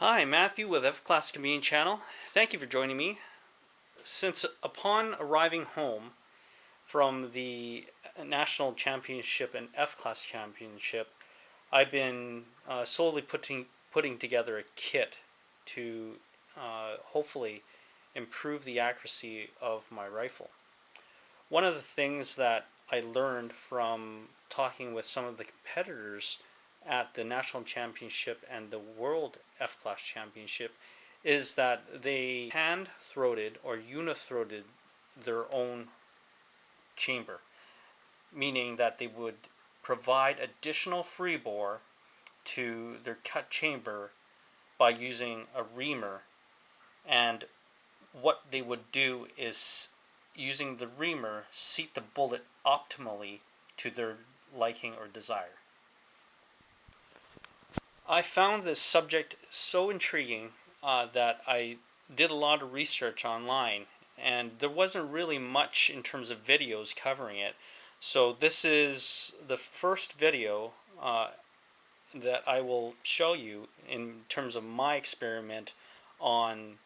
Hi, Matthew with F-Class Convenience Channel. Thank you for joining me. Since upon arriving home from the National Championship and F-Class Championship, I've been slowly putting together a kit to hopefully improve the accuracy of my rifle. One of the things that I learned from talking with some of the competitors at the National Championship and the World F-Class Championship is that they hand-throated or uni-throated their own chamber, meaning that they would provide additional free bore to their cut chamber by using a reamer, and what they would do is, using the reamer, seat the bullet optimally to their liking or desire. I found this subject so intriguing that I did a lot of research online, and there wasn't really much in terms of videos covering it. So this is the first video that I will show you in terms of my experiment on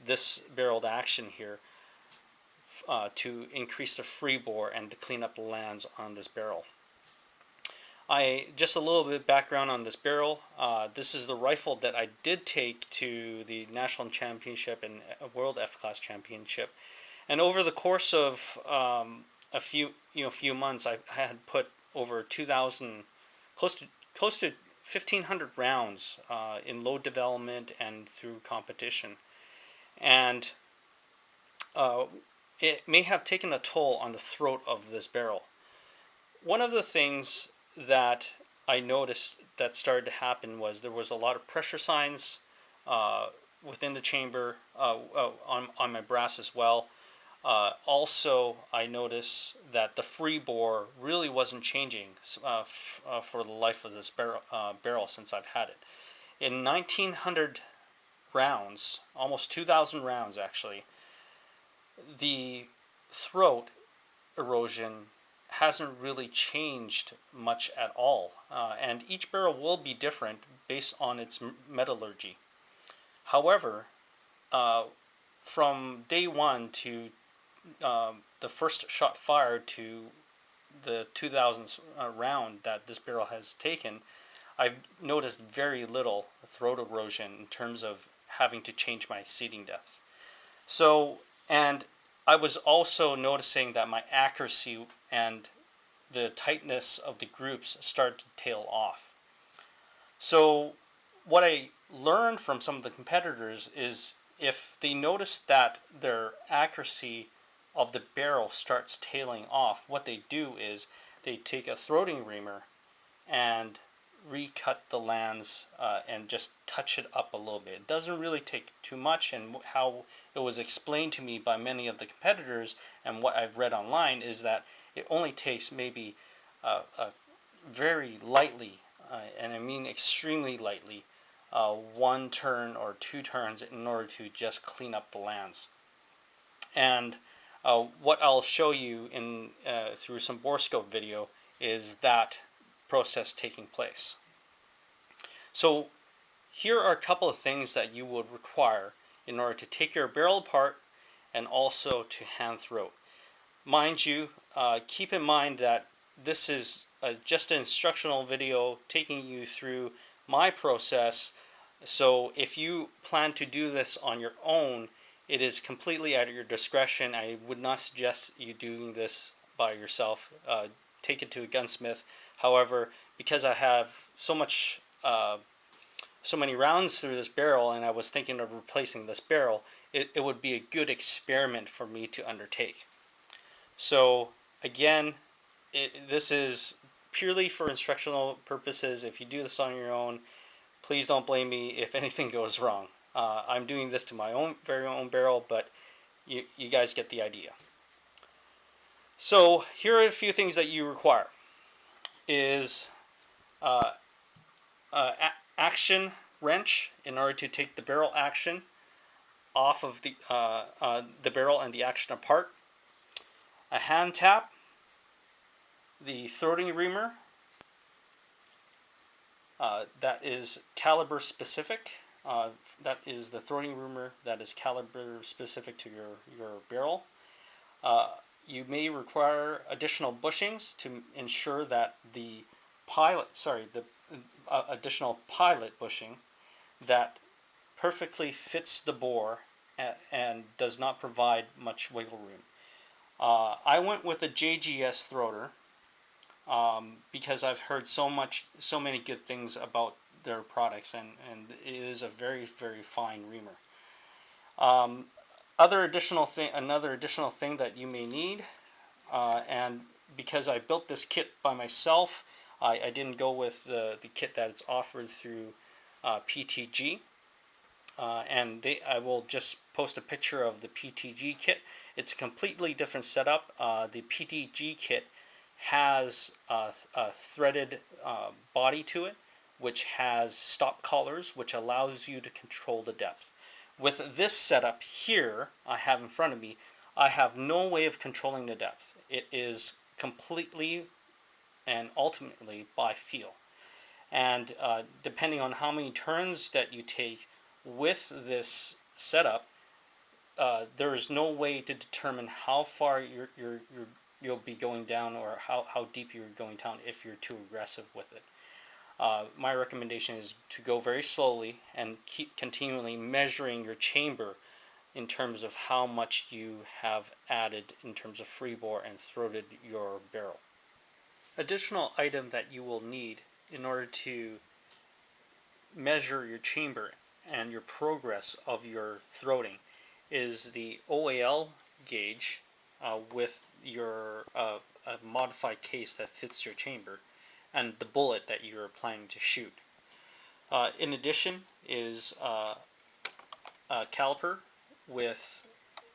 this barreled action here to increase the free bore and to clean up the lands on this barrel. Just a little bit of background on this barrel. This is the rifle that I did take to the National Championship and World F-Class Championship, and over the course of a few months, I had put over 2,000, close to 1,500 rounds in load development and through competition, and it may have taken a toll on the throat of this barrel. One of the things that I noticed that started to happen was there was a lot of pressure signs within the chamber, on my brass as well. Also, I noticed that the free bore really wasn't changing for the life of this barrel since I've had it. In 1,900 rounds, almost 2,000 rounds actually, the throat erosion hasn't really changed much at all, and each barrel will be different based on its metallurgy. However, from day one to the first shot fired to the 2,000th round that this barrel has taken, I've noticed very little throat erosion in terms of having to change my seating depth. So, and I was also noticing that my accuracy and the tightness of the groups started to tail off. So what I learned from some of the competitors is if they notice that their accuracy of the barrel starts tailing off, what they do is they take a throating reamer and recut the lands and just touch it up a little bit. It doesn't really take too much, and how it was explained to me by many of the competitors and what I've read online is that it only takes maybe very lightly, and I mean extremely lightly, one turn or two turns in order to just clean up the lands. And what I'll show you in through some bore scope video is that process taking place. So here are a couple of things that you would require in order to take your barrel apart and also to hand throat. Mind you, keep in mind that this is just an instructional video taking you through my process, so if you plan to do this on your own, it is completely at your discretion. I would not suggest you doing this by yourself. Take it to a gunsmith. However, because I have so many rounds through this barrel, and I was thinking of replacing this barrel, it would be a good experiment for me to undertake. So again, this is purely for instructional purposes. If you do this on your own, please don't blame me if anything goes wrong. I'm doing this to my very own barrel, but you guys get the idea. So here are a few things that you require. Is action wrench in order to take the barrel action off of the barrel and the action apart. A hand tap, the throating reamer, that is caliber specific. That is the throating reamer that is caliber specific to your barrel. You may require additional bushings to ensure that the additional pilot bushing that perfectly fits the bore and does not provide much wiggle room. I went with a JGS throater because I've heard so many good things about their products, and it is a very, very fine reamer. Another additional thing that you may need, and because I built this kit by myself, I didn't go with the kit that is offered through PTG. I will just post a picture of the PTG kit. It's a completely different setup. The PTG kit has a threaded body to it, which has stop collars, which allows you to control the depth. With this setup here I have in front of me, I have no way of controlling the depth. It is completely and ultimately by feel. And depending on how many turns that you take with this setup, there is no way to determine how far you'll be going down, or how deep you're going down if you're too aggressive with it. My recommendation is to go very slowly and keep continually measuring your chamber in terms of how much you have added in terms of freebore and throated your barrel. Additional item that you will need in order to measure your chamber and your progress of your throating is the OAL gauge with your a modified case that fits your chamber, and the bullet that you're planning to shoot. In addition is a caliper with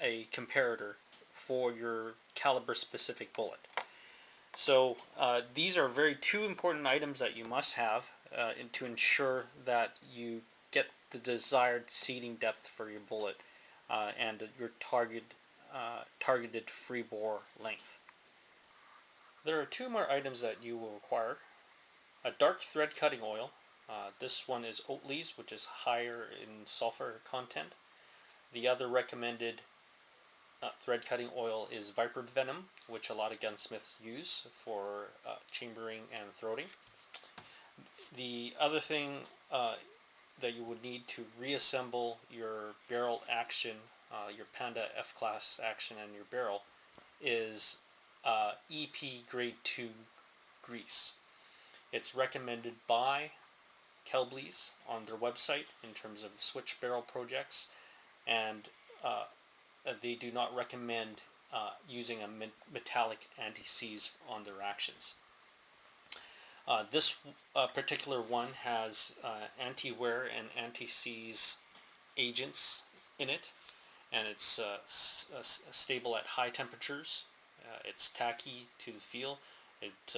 a comparator for your caliber specific bullet. So these are two important items that you must have to ensure that you get the desired seating depth for your bullet and your targeted free bore length. There are two more items that you will require. A dark thread cutting oil. This one is Oatly's, which is higher in sulfur content. The other recommended thread cutting oil is Viper Venom, which a lot of gunsmiths use for chambering and throating. The other thing that you would need to reassemble your barrel action, your Panda F-Class action and your barrel, is EP Grade 2 grease. It's recommended by Kelblies on their website in terms of switch barrel projects, and they do not recommend using a metallic anti-seize on their actions. This particular one has anti-wear and anti-seize agents in it, and it's stable at high temperatures. It's tacky to the feel. It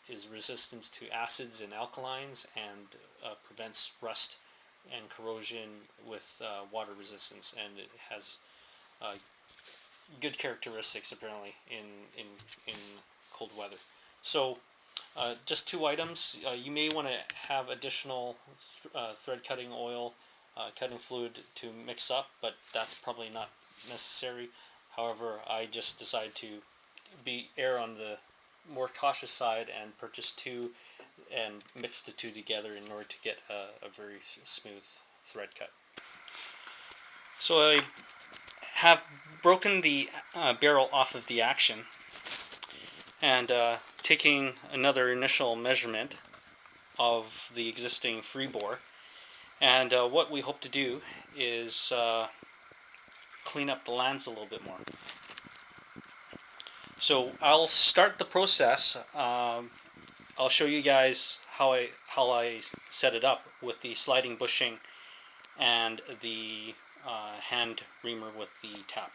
is resistant to acids and alkalines, and prevents rust and corrosion with water resistance, and it has good characteristics apparently in cold weather. So just two items. You may want to have additional thread cutting oil, cutting fluid to mix up, but that's probably not necessary. However, I just decided to err on the more cautious side and purchase two and mix the two together in order to get a very smooth thread cut. So I have broken the barrel off of the action, and taking another initial measurement of the existing free bore, and what we hope to do is clean up the lands a little bit more. So I'll start the process. I'll show you guys how I set it up with the sliding bushing and the hand reamer with the tap.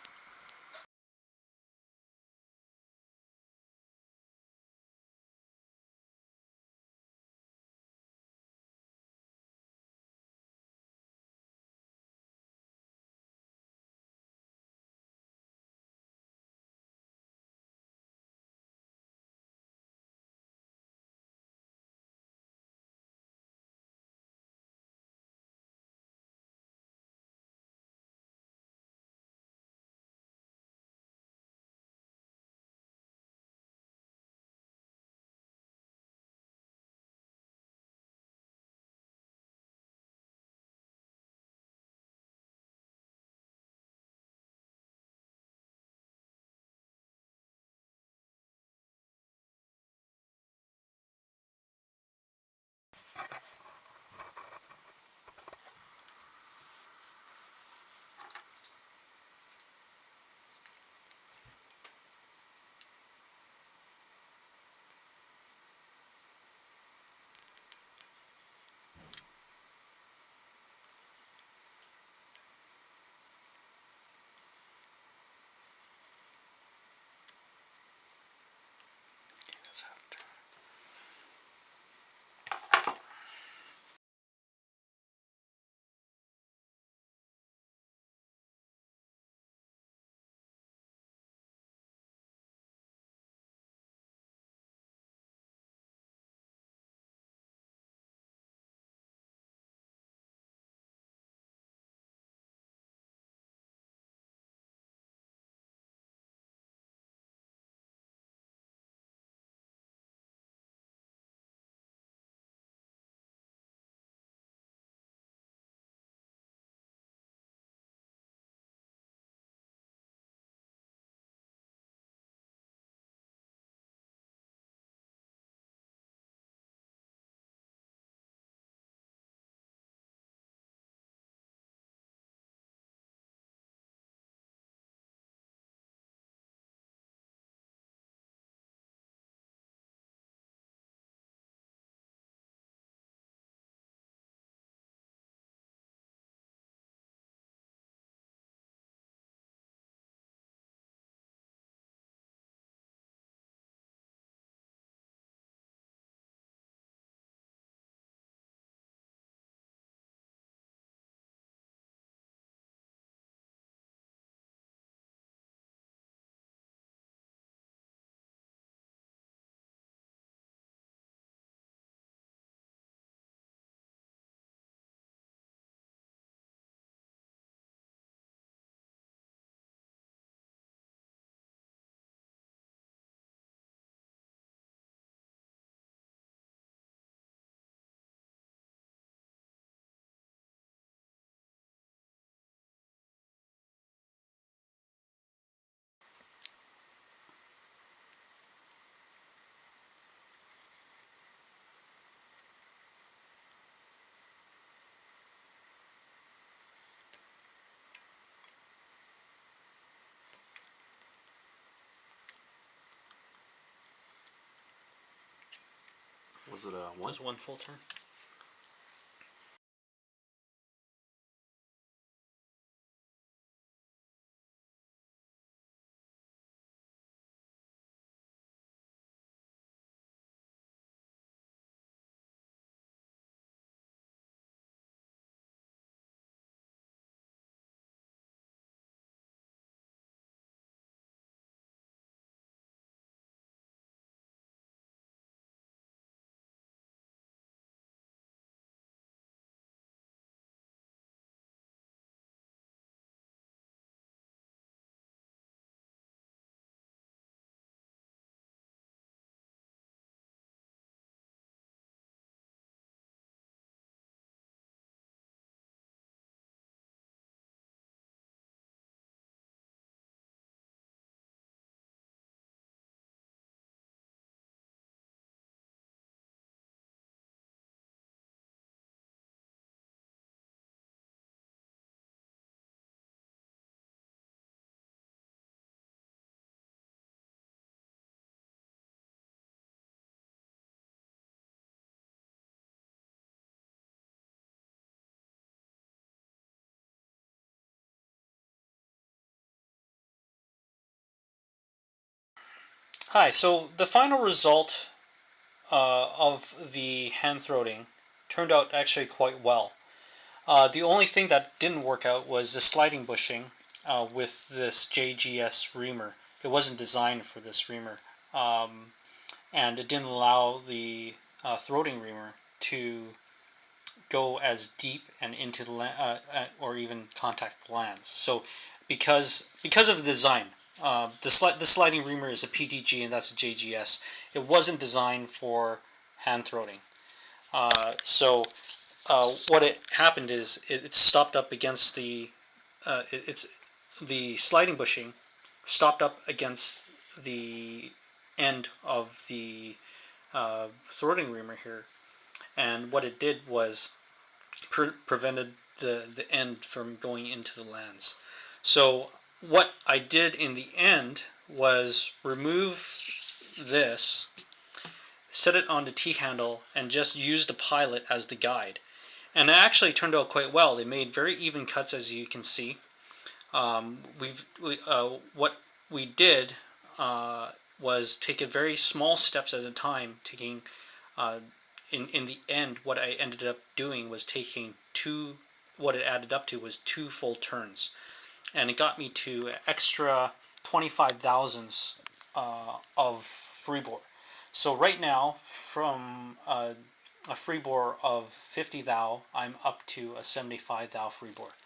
Was it a 1? It was 1 full turn. Hi, so the final result of the hand throating turned out actually quite well. The only thing that didn't work out was the sliding bushing with this JGS reamer. It wasn't designed for this reamer, and it didn't allow the throating reamer to go as deep and into the or even contact the lands. So because of the design, the sliding reamer is a PTG and that's a JGS. It wasn't designed for hand throating. What it happened is it stopped up against the it's the sliding bushing stopped up against the end of the throating reamer here, and what it did was prevented the end from going into the lands. So what I did in the end was remove this, set it on the T-handle, and just use the pilot as the guide. And it actually turned out quite well. They made very even cuts, as you can see. What we did was take it very small steps at a time, taking in the end, what I ended up doing was taking what it added up to was 2 full turns. And it got me to extra 25 thousandths of freebore. So right now, from a freebore of 50 thou, I'm up to a 75 thou freebore.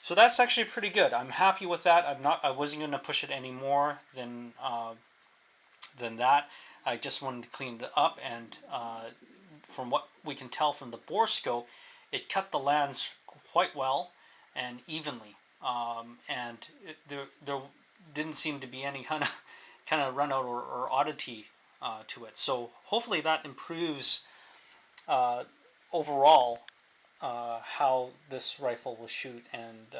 So that's actually pretty good. I'm happy with that. I wasn't going to push it any more than that. I just wanted to clean it up, and from what we can tell from the bore scope, it cut the lands quite well and evenly, there didn't seem to be any kind of run out or oddity to it. So hopefully that improves overall how this rifle will shoot, and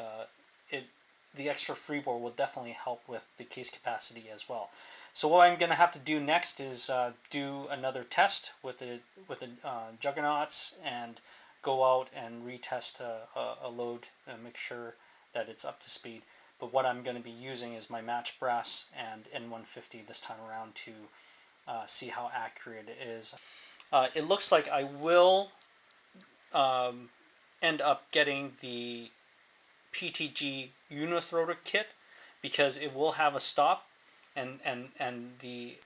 the extra freebore will definitely help with the case capacity as well. So what I'm going to have to do next is do another test with the juggernauts and go out and retest a load and make sure that it's up to speed. But what I'm going to be using is my match brass and N150 this time around to see how accurate it is. It looks like I will end up getting the PTG Uni-Throater kit because it will have a stop and the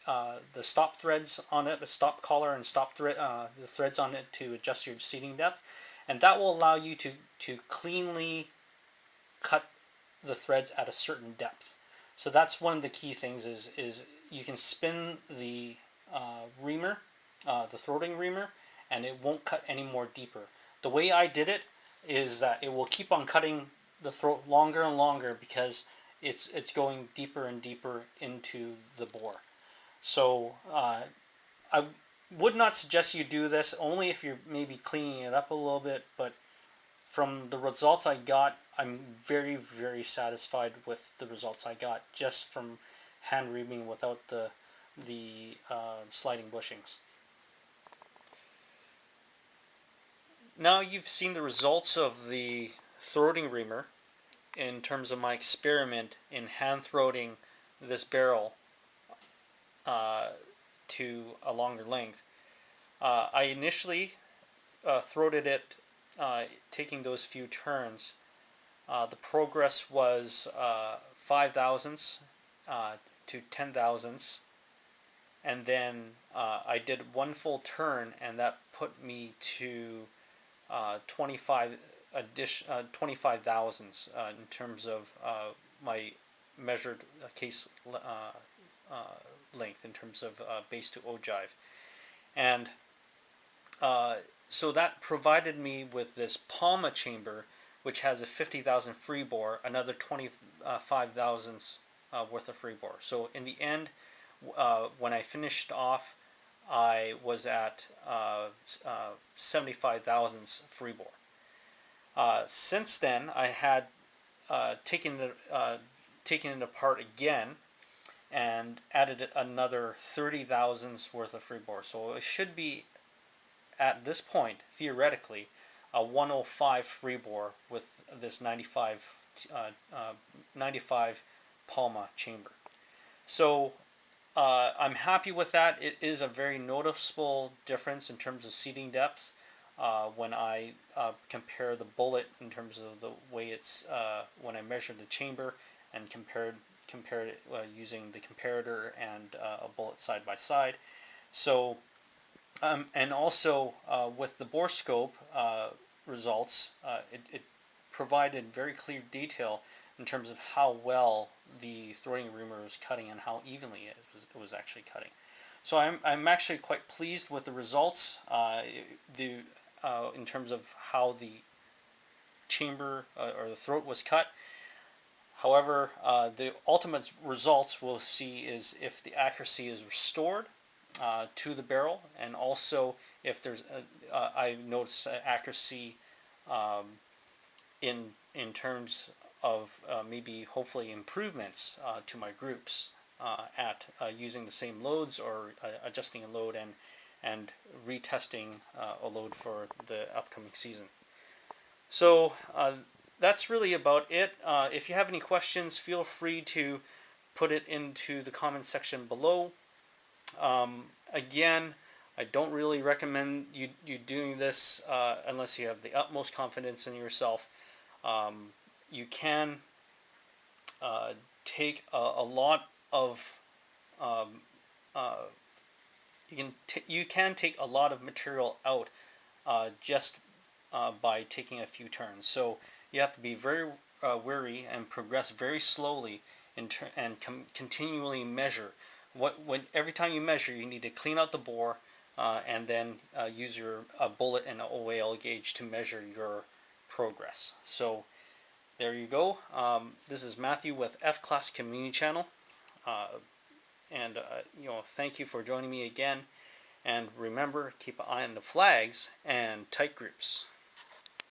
stop threads on it, a stop collar and stop thread, the threads on it to adjust your seating depth, and that will allow you to cleanly cut the threads at a certain depth. So that's one of the key things is you can spin the reamer, the throating reamer, and it won't cut any more deeper. The way I did it is that it will keep on cutting the throat longer and longer because it's going deeper and deeper into the bore. So I would not suggest you do this, only if you're maybe cleaning it up a little bit, but from the results I got, I'm very, very satisfied with the results I got just from hand reaming without the sliding bushings. now you've seen the results of the throating reamer in terms of my experiment in hand throating this barrel to a longer length. I initially throated it taking those few turns. The progress was 5 thousandths to 10 thousandths, and then I did one full turn, and that put me to 25 thousandths in terms of my measured case length in terms of base to ogive. And so that provided me with this Palma chamber, which has a 50,000 free bore, another 25 thousandths worth of free bore. So in the end, when I finished off, I was at 75 thousandths free bore. Since then, I had taken it apart again and added another 30 thousandths worth of free bore. So it should be, at this point, theoretically, a 105 free bore with this 95 Palma chamber. So I'm happy with that. It is a very noticeable difference in terms of seating depth when I compare the bullet in terms of the way it's when I measured the chamber and compared it using the comparator and a bullet side by side. So and also with the bore scope results, it provided very clear detail in terms of how well the throating reamer was cutting and how evenly it was actually cutting. So I'm actually quite pleased with the results in terms of how the chamber or the throat was cut. However, the ultimate results we'll see is if the accuracy is restored to the barrel, and also if there's I notice accuracy in terms of maybe hopefully improvements to my groups at using the same loads or adjusting a load and retesting a load for the upcoming season. So that's really about it. If you have any questions, feel free to put it into the comment section below. Again, I don't really recommend you doing this unless you have the utmost confidence in yourself. You can take a lot of you can take a lot of material out just by taking a few turns. So you have to be very wary and progress very slowly and continually measure. Every time you measure, you need to clean out the bore and then use your bullet and OAL gauge to measure your progress. So there you go. This is Matthew with F-Class Community Channel, and thank you for joining me again. And remember, keep an eye on the flags and tight groups.